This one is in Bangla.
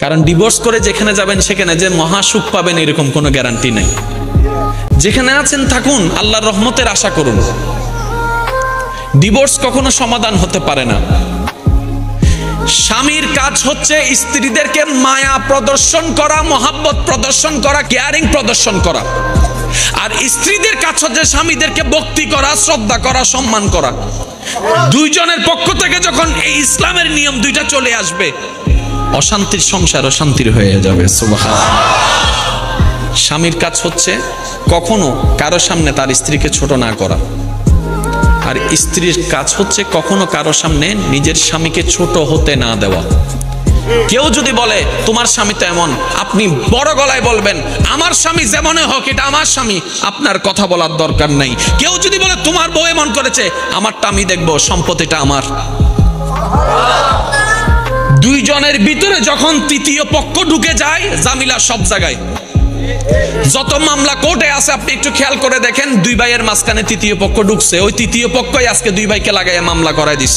কারণ ডিভোর্স করে যেখানে যাবেন সেখানে যে মহাসুখ পাবেন এরকম কোনো গ্যারান্টি নাই। যেখানে আছেন থাকুন, আল্লাহর রহমতের আশা করুন। ডিভোর্স কখনো সমাধান হতে পারে না। স্বামীর কাজ হচ্ছে স্ত্রীদেরকে মায়া প্রদর্শন করা, মহাব্বত প্রদর্শন করা, কেয়ারিং প্রদর্শন করা। আর স্ত্রীদের কাজ হচ্ছে স্বামীদেরকে ভক্তি করা, শ্রদ্ধা করা, সম্মান করা। দুইজনের পক্ষ থেকে যখন এই ইসলামের নিয়ম দুইটা চলে আসবে, অশান্তির সংসার অশান্তির হয়ে যাবে। সুবহানাল্লাহ। স্বামীর কাজ হচ্ছে কখনো কারো সামনে তার স্ত্রীকে ছোট না করা, আর স্ত্রীর কাজ হচ্ছে কখনো কারো সামনে নিজের স্বামীকে ছোট হতে না দেওয়া। কেউ যদি বলে তোমার স্বামী তো এমন, আপনি বড় গলায় বলবেন আমার স্বামী যেমনই হোক এটা আমার স্বামী, আপনার কথা বলার দরকার নাই। কেউ যদি বলে তোমার বউ এমন করেছে, আমারটা আমি দেখবো, সম্পত্তিটা আমার। দুইজনের ভিতরে যখন তৃতীয় পক্ষ ঢুকে যায়, ঝামেলা সব জায়গায়। যত মামলা কোর্টে আছে আপনি একটু খেয়াল করে দেখেন, দুই ভাইয়ের মাঝখানে তৃতীয় পক্ষ ঢুকছে, ওই তৃতীয় পক্ষই আজকে দুই ভাইকে লাগাইয়া মামলা করায় দিচ্ছে।